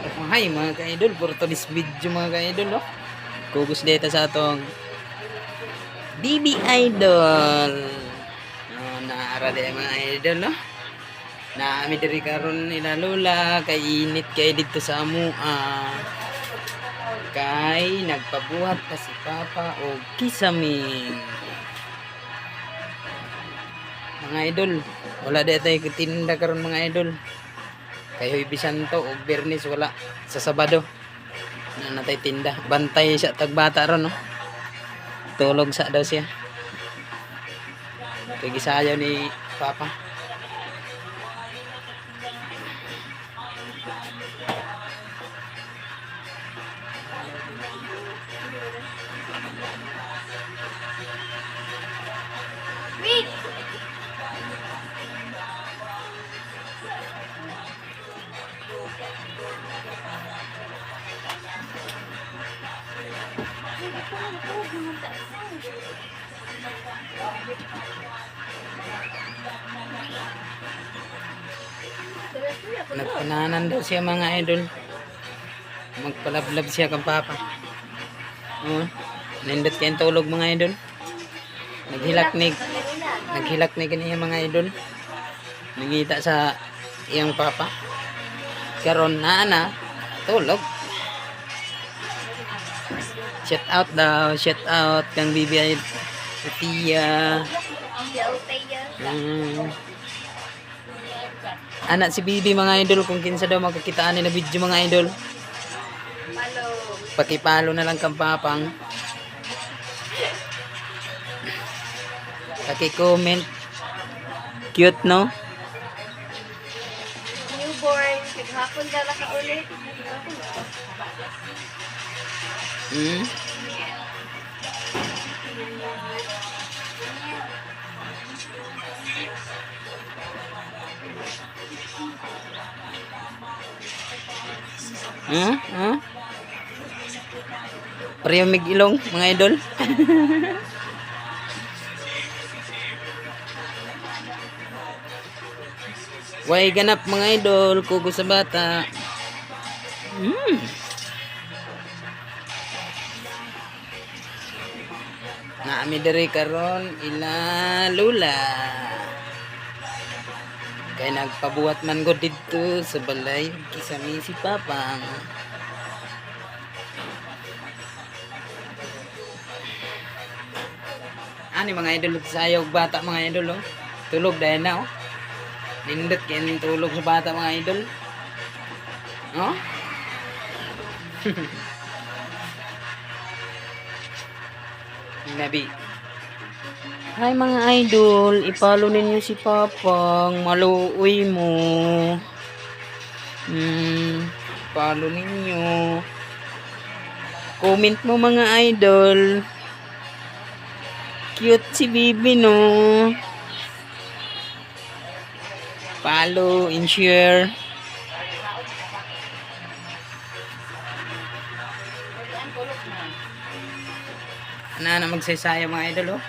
Hi mga ka-idol, for today's video mga ka-idol, no? Kugos data sa atong BB Idol. Naara di mga idol, no? Naami diri karon nila lola, kay init kay dito sa amua. Kay nagpabuhat pa si Papa o kisaming. Mga idol, wala di tayo tinda karon mga idol. Kay Hoy Bisanto o Bernis wala sa Sabado. Na natay tinda. Bantay siya tagbata ron, no? Tulog sa daw siya. Kay gisayaw ni Papa. Nagpananan daw siya mga idol. Magpalablab siya kang Papa. Nindot kayong tulog mga idol. Naghilak ni kaniya mga idol. Nangita sa iyang Papa. Karon na tulog. Shout out daw, shout out kang BB Tia. Anak si Bibi mga idol, kung kinsa daw magkakitaan nila video mga idol. Pakipalo na lang kang Papang. Paki-comment. Cute, no? Newborn, kaghapon dala ka ulit. Priyomig ilong mga idol. Way ganap mga idol, kugo sa bata. Naami diri karon ila lula. Kay nagpabuhat man ko dito sa balay kisami si Papang. Ani mga idol sayaw bata mga idol, oh. Tulog dahil na, oh. Nindot kaya tulog sa bata mga idol. Oh? Nabi. Hi mga idol, ipalo ninyo si Papang, maluoy mo. Ipalo ninyo. Comment mo mga idol. Cute si Bibi, no? Follow and share. Na magsaysaya mga idol, oh.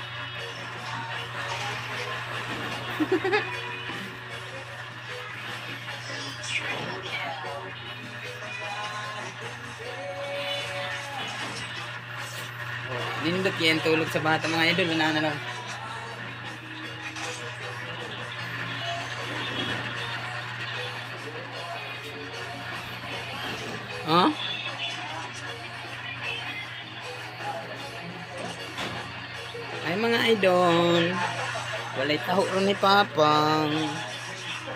Lindot yan tulog sa bata mga idol. Wala na lang. Huh? Ay mga idol, walay taho ron ni Papang.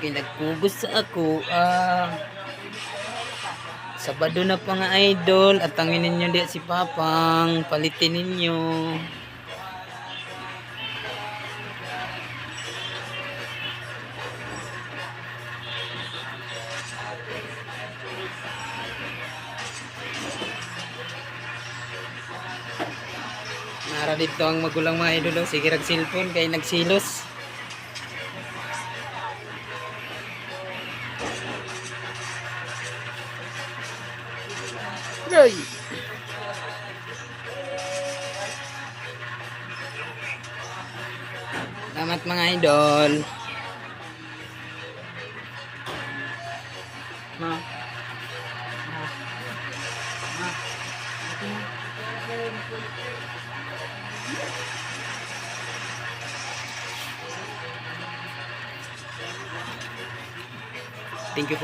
Kinagpugos sa ako. Sabado na pa nga idol. At tangin ninyo di si Papang. Palitin ninyo. Nara dito ang magulang mga idol. Sige rag cellphone kay nagsilos. Roy. Salamat mga idol. Ma. Thank you po.